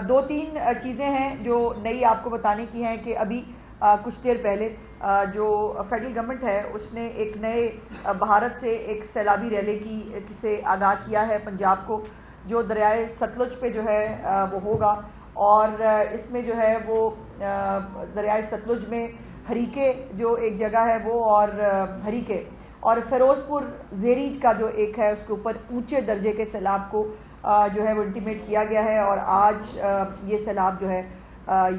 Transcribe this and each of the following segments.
دو تین چیزیں ہیں جو نئی آپ کو بتانے کی ہیں کہ ابھی کچھ دیر پہلے جو فیڈرل گورنمنٹ ہے اس نے ایک نئے بھارت سے ایک سیلابی ریلے کی سے آگاہ کیا ہے پنجاب کو، جو دریائے ستلج پہ جو ہے وہ ہوگا، اور اس میں جو ہے وہ دریائے ستلج میں ہریکے جو ایک جگہ ہے وہ اور ہریکے اور فیروز پور زیری کا جو ایک ہے اس کے اوپر اونچے درجے کے سیلاب کو جو ہے وہ انٹیمیٹ کیا گیا ہے، اور آج یہ سیلاب جو ہے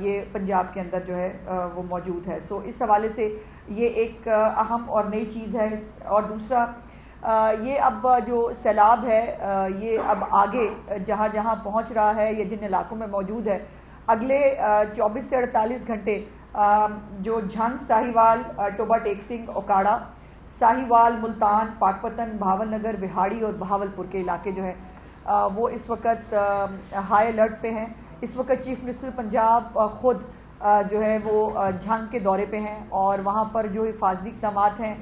یہ پنجاب کے اندر جو ہے وہ موجود ہے۔ سو اس حوالے سے یہ ایک اہم اور نئی چیز ہے۔ اور دوسرا یہ اب جو سیلاب ہے یہ اب آگے جہاں جہاں پہنچ رہا ہے یا جن علاقوں میں موجود ہے، اگلے 24 سے 48 گھنٹے جو جھنگ، ساہیوال، ٹوبا ٹیک سنگھ، اوکاڑا، ساہیوال، ملتان، پاکپتن، بھاول نگر، وہاڑی اور بہاول پور کے علاقے جو ہیں وہ اس وقت ہائی الرٹ پہ ہیں۔ اس وقت چیف منسٹر پنجاب خود جو ہے وہ جھنگ کے دورے پہ ہیں اور وہاں پر جو حفاظتی اقدامات ہیں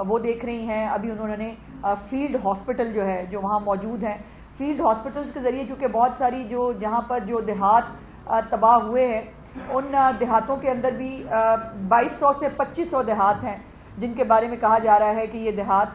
وہ دیکھ رہی ہیں۔ ابھی انہوں نے فیلڈ ہاسپٹل جو ہے جو وہاں موجود ہیں، فیلڈ ہاسپٹلز کے ذریعے چونکہ بہت ساری جو جہاں پر جو دیہات تباہ ہوئے ہیں ان دیہاتوں کے اندر بھی 2200 سے 2500 دیہات ہیں جن کے بارے میں کہا جا رہا ہے کہ یہ دیہات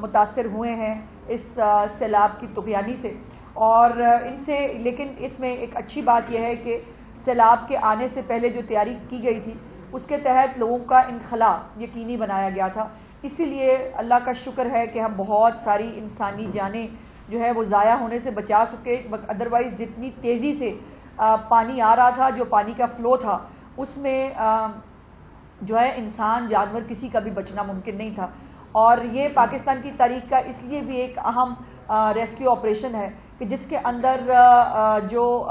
متاثر ہوئے ہیں اس سیلاب کی طغیانی سے، اور ان سے لیکن اس میں ایک اچھی بات یہ ہے کہ سیلاب کے آنے سے پہلے جو تیاری کی گئی تھی اس کے تحت لوگوں کا انخلاء یقینی بنایا گیا تھا، اسی لیے اللہ کا شکر ہے کہ ہم بہت ساری انسانی جانیں جو ہے وہ ضائع ہونے سے بچا سکے۔ ادروائز جتنی تیزی سے پانی آ رہا تھا، جو پانی کا فلو تھا اس میں جو ہے انسان، جانور، کسی کا بھی بچنا ممکن نہیں تھا، اور یہ پاکستان کی تاریخ کا اس لیے بھی ایک اہم ریسکیو آپریشن ہے کہ جس کے اندر جو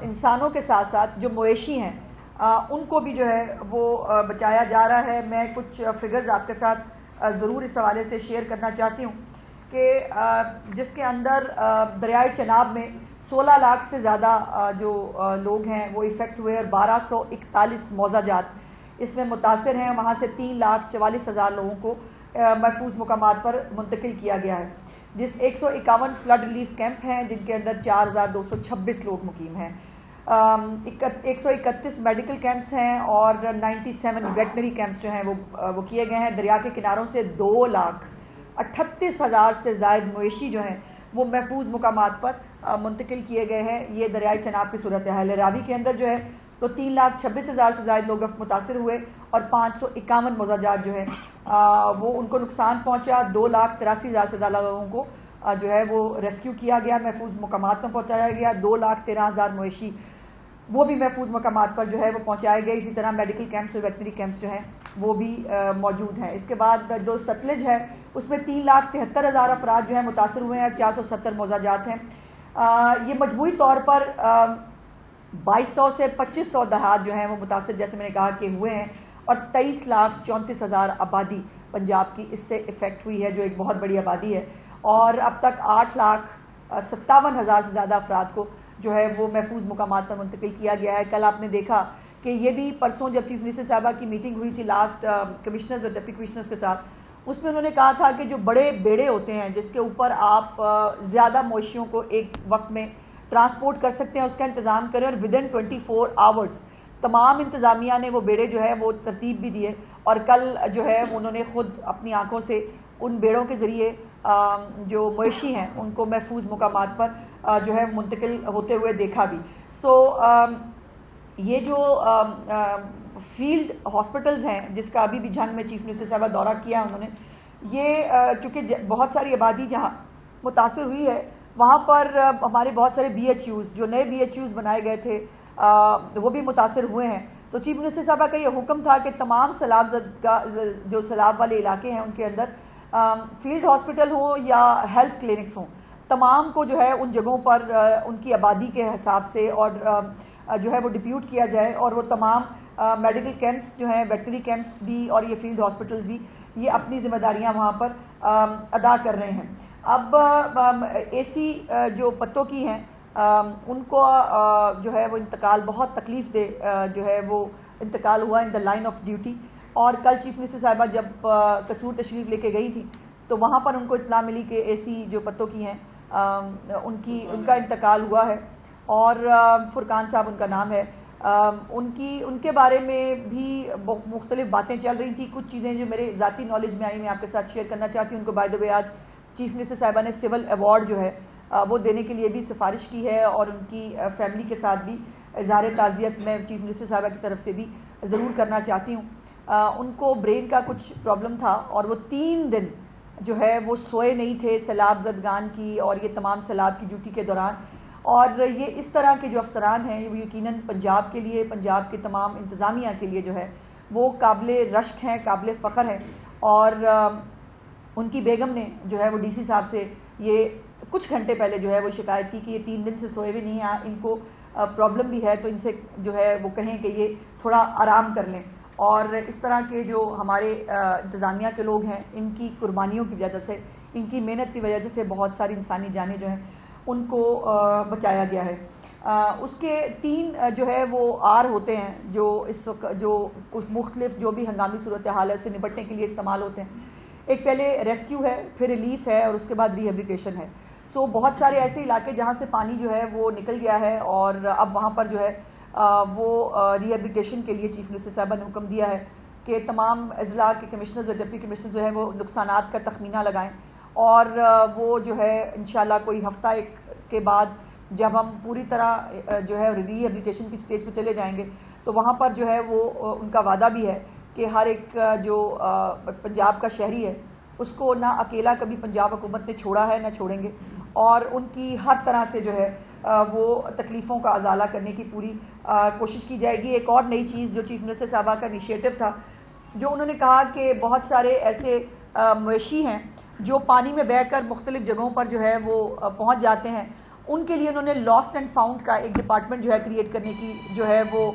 انسانوں کے ساتھ ساتھ جو مویشی ہیں ان کو بھی جو ہے وہ بچایا جا رہا ہے۔ میں کچھ فگرز آپ کے ساتھ ضرور اس حوالے سے شیئر کرنا چاہتی ہوں کہ جس کے اندر دریائے چناب میں 16 لاکھ سے زیادہ جو لوگ ہیں وہ افیکٹ ہوئے اور 1241 موضع جات اس میں متاثر ہیں۔ وہاں سے 3,44,000 لوگوں کو محفوظ مقامات پر منتقل کیا گیا ہے، جس 151 فلڈ ریلیف کیمپ ہیں جن کے اندر 4,226 لوگ مقیم ہیں، 131 میڈیکل کیمپس ہیں اور 97 ویٹنری کیمپس جو ہیں وہ کیے گئے ہیں۔ دریا کے کناروں سے 2,38,000 سے زائد مویشی جو ہیں وہ محفوظ مقامات پر منتقل کیے گئے ہیں۔ یہ دریائے چناب کی صورتحال ہے۔ راوی کے اندر جو ہے تو 3,26,000 سے زائد لوگ متاثر ہوئے اور 551 موضع جات جو ہے وہ ان کو نقصان پہنچا۔ 2,83,000 سے زیادہ لوگوں کو جو ہے وہ ریسکیو کیا گیا، محفوظ مقامات پر پہنچایا گیا۔ 2,13,000 مویشی وہ بھی محفوظ مقامات پر جو ہے وہ پہنچائے گئے۔ اسی طرح میڈیکل کیمپس اور ویٹنری کیمپس جو ہیں وہ بھی موجود ہیں۔ اس کے بعد جو ستلج ہے اس میں 3,73,000 افراد جو ہیں متاثر ہوئے ہیں، 470 موضع جات ہیں۔ یہ مجموعی طور پر 2200 سے 2500 دیہات جو ہیں وہ متاثر جیسے میں نے کہا کہ ہوئے ہیں، اور 23,34,000 آبادی پنجاب کی اس سے افیکٹ ہوئی ہے جو ایک بہت بڑی آبادی ہے، اور اب تک 8,57,000 سے زیادہ افراد کو جو ہے وہ محفوظ مقامات پر منتقل کیا گیا ہے۔ کل آپ نے دیکھا کہ یہ بھی پرسوں جب چیف منسٹر صاحبہ کی میٹنگ ہوئی تھی لاسٹ کمشنرز اور ڈپٹی کمشنرز کے ساتھ، اس میں انہوں نے کہا تھا کہ جو بڑے بیڑے ہوتے ہیں جس کے اوپر آپ زیادہ مویشیوں کو ایک وقت میں ٹرانسپورٹ کر سکتے ہیں اس کا انتظام کریں، اور ودن 24 آورز تمام انتظامیہ نے وہ بیڑے جو ہے وہ ترتیب بھی دیے، اور کل جو ہے انہوں نے خود اپنی آنکھوں سے ان بیڑوں کے ذریعے جو مویشی ہیں ان کو محفوظ مقامات پر جو ہے منتقل ہوتے ہوئے دیکھا بھی۔ سو یہ جو فیلڈ ہاسپٹلز ہیں جس کا ابھی بھی جھنگ میں چیف منسٹر صاحبہ دورہ کیا انہوں نے، یہ چونکہ بہت ساری آبادی جہاں متاثر ہوئی ہے وہاں پر ہمارے بہت سارے BHUs جو نئے BHUs بنائے گئے تھے وہ بھی متاثر ہوئے ہیں۔ تو چیف منسٹر صاحبہ کا یہ حکم تھا کہ تمام سیلاب زدہ جو سیلاب والے علاقے ہیں ان کے اندر فیلڈ ہاسپٹل ہوں یا ہیلتھ کلینکس ہوں، تمام کو جو ہے ان جگہوں پر ان کی آبادی کے حساب سے اور جو ہے وہ ڈپیوٹ کیا جائے، اور وہ تمام میڈیکل کیمپس جو ہیں، ویٹنری کیمپس بھی اور یہ فیلڈ ہاسپٹلز بھی یہ اپنی ذمہ داریاں وہاں پر ادا کر رہے ہیں۔ اب AC جو پتوں کی ہیں ان کو جو ہے وہ انتقال بہت تکلیف دہ جو ہے وہ انتقال ہوا ان دا لائن آف ڈیوٹی، اور کل چیف منسٹر صاحبہ جب قصور تشریف لے کے گئی تھی تو وہاں پر ان کو اطلاع ملی کہ AC جو پتوں کی ہیں ان کا انتقال ہوا ہے، اور فرقان صاحب ان کا نام ہے. ان کے بارے میں بھی مختلف باتیں چل رہی تھیں. کچھ چیزیں جو میرے ذاتی نالج میں آئی میں آپ کے ساتھ شیئر کرنا چاہتی ہوں. ان کو بائی دا وے آج چیف منسٹر صاحبہ نے سول ایوارڈ جو ہے وہ دینے کے لیے بھی سفارش کی ہے، اور ان کی فیملی کے ساتھ بھی اظہار تعزیت میں چیف منسٹر صاحبہ کی طرف سے بھی ضرور کرنا چاہتی ہوں. ان کو برین کا کچھ پرابلم تھا، اور وہ 3 دن جو ہے وہ سوئے نہیں تھے سیلاب زدگان کی اور یہ تمام سیلاب کی ڈیوٹی کے دوران. اور یہ اس طرح کے جو افسران ہیں وہ یقیناً پنجاب کے لیے، پنجاب کے تمام انتظامیہ کے لیے جو ہے وہ قابل رشک ہیں، قابل فخر ہیں. اور ان کی بیگم نے جو ہے وہ ڈی سی صاحب سے یہ کچھ گھنٹے پہلے جو ہے وہ شکایت کی کہ یہ 3 دن سے سوئے بھی نہیں ہیں، ان کو پرابلم بھی ہے، تو ان سے جو ہے وہ کہیں کہ یہ تھوڑا آرام کر لیں. اور اس طرح کے جو ہمارے انتظامیہ کے لوگ ہیں، ان کی قربانیوں کی وجہ سے، ان کی محنت کی وجہ سے بہت ساری انسانی جانیں جو ہیں ان کو بچایا گیا ہے. اس کے 3 جو ہے وہ آر ہوتے ہیں جو اس وقت جو کچھ مختلف جو بھی ہنگامی صورتحال ہے اس سے نپٹنے کے لیے استعمال ہوتے ہیں. ایک پہلے ریسکیو ہے، پھر ریلیف ہے، اور اس کے بعد ری ہیبلیٹیشن ہے. سو بہت سارے ایسے علاقے جہاں سے پانی جو ہے وہ نکل گیا ہے، اور اب وہاں پر جو ہے وہ ری ہیبلیٹیشن کے لیے چیف منسٹر صاحبہ نے حکم دیا ہے کہ تمام اضلاع کے کمشنرز اور ڈپٹی کمشنرز جو ہیں وہ نقصانات کا تخمینہ لگائیں. اور وہ جو ہے انشاءاللہ کوئی ہفتہ ایک کے بعد جب ہم پوری طرح جو ہے ری ہیبلیٹیشن کی سٹیج پہ چلے جائیں گے تو وہاں پر جو ہے وہ ان کا وعدہ بھی ہے کہ ہر ایک جو پنجاب کا شہری ہے اس کو نہ اکیلا کبھی پنجاب حکومت نے چھوڑا ہے نہ چھوڑیں گے، اور ان کی ہر طرح سے جو ہے وہ تکلیفوں کا ازالہ کرنے کی پوری کوشش کی جائے گی. ایک اور نئی چیز جو چیف منسٹر صاحبہ کا انیشیٹو تھا، جو انہوں نے کہا کہ بہت سارے ایسے مویشی ہیں جو پانی میں بہہ کر مختلف جگہوں پر جو ہے وہ پہنچ جاتے ہیں، ان کے لیے انہوں نے لاسٹ اینڈ فاؤنڈ کا ایک ڈپارٹمنٹ جو ہے کریٹ کرنے کی جو ہے وہ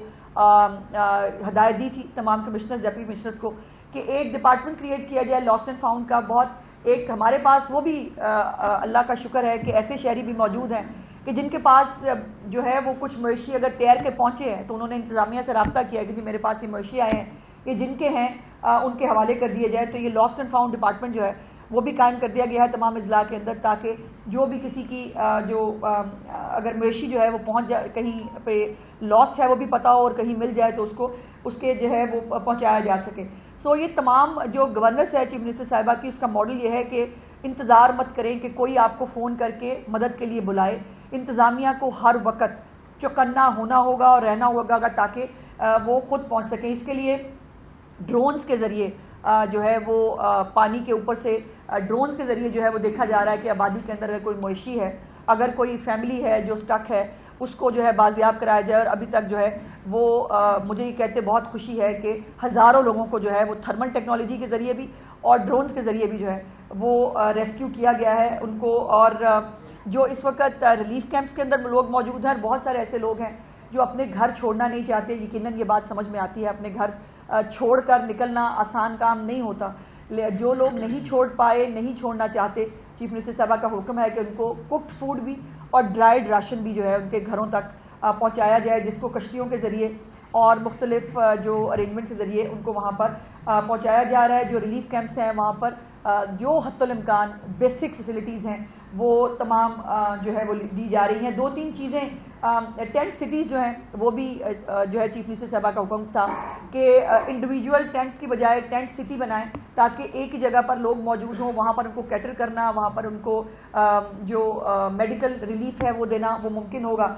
ہدایت دی تھی تمام کمشنرز ڈپٹی کمشنرز کو کہ ایک ڈپارٹمنٹ کریٹ کیا جائے لاسٹ اینڈ فاؤنڈ کا. بہت ایک ہمارے پاس وہ بھی اللہ کا شکر ہے کہ ایسے شہری بھی موجود ہیں کہ جن کے پاس جو ہے وہ کچھ مویشی اگر تیر کے پہنچے ہیں تو انہوں نے انتظامیہ سے رابطہ کیا کہ جی میرے پاس یہ مویشی آئے ہیں، یہ جن کے ہیں ان کے حوالے کر دیے جائے. تو یہ لاسٹ اینڈ فاؤنڈ ڈپارٹمنٹ جو ہے وہ بھی قائم کر دیا گیا ہے تمام اضلاع کے اندر، تاکہ جو بھی کسی کی جو اگر مویشی جو ہے وہ پہنچ جائے کہیں پہ لاسٹ ہے وہ بھی پتہ ہو اور کہیں مل جائے تو اس کے جو ہے وہ پہنچایا جا سکے. سو یہ تمام جو گورننس ہے چیف منسٹر صاحبہ کی، اس کا ماڈل یہ ہے کہ انتظار مت کریں کہ کوئی آپ کو فون کر کے مدد کے لیے بلائے. انتظامیہ کو ہر وقت چوکنا ہونا ہوگا اور رہنا ہوگا تاکہ وہ خود پہنچ سکیں. اس کے لیے ڈرونز کے ذریعے جو ہے وہ پانی کے اوپر سے ڈرونز کے ذریعے جو ہے وہ دیکھا جا رہا ہے کہ آبادی کے اندر اگر کوئی مویشی ہے، اگر کوئی فیملی ہے جو سٹک ہے، اس کو جو ہے بازیاب کرایا جائے. اور ابھی تک جو ہے وہ مجھے یہ کہتے بہت خوشی ہے کہ ہزاروں لوگوں کو جو ہے وہ تھرمل ٹیکنالوجی کے ذریعے بھی اور ڈرونز کے ذریعے بھی جو ہے وہ ریسکیو کیا گیا ہے ان کو. اور جو اس وقت ریلیف کیمپس کے اندر لوگ موجود ہیں، بہت سارے ایسے لوگ ہیں جو اپنے گھر چھوڑنا نہیں چاہتے. یقیناً یہ بات سمجھ میں آتی ہے، اپنے گھر چھوڑ کر نکلنا آسان کام نہیں ہوتا. جو لوگ نہیں چھوڑ پائے، نہیں چھوڑنا چاہتے، چیف منسٹر صاحبہ کا حکم ہے کہ ان کو کوکڈ فوڈ بھی اور ڈرائیڈ راشن بھی جو ہے ان کے گھروں تک پہنچایا جائے، جس کو کشتیوں کے ذریعے اور مختلف جو ارینجمنٹ کے ذریعے ان کو وہاں پر پہنچایا جا رہا ہے. جو ریلیف کیمپس ہیں وہاں پر جو حتی الامکان بیسک فیسلٹیز ہیں وہ تمام جو ہے وہ دی جا رہی ہیں. 2-3 چیزیں ٹینٹ سٹیز جو ہیں وہ بھی جو ہے چیف منسٹر صاحبہ کا حکم تھا کہ انڈیویجول ٹینٹس کی بجائے ٹینٹ سٹی بنائیں تاکہ ایک ہی جگہ پر لوگ موجود ہوں، وہاں پر ان کو کیٹر کرنا، وہاں پر ان کو جو میڈیکل ریلیف ہے وہ دینا وہ ممکن ہوگا.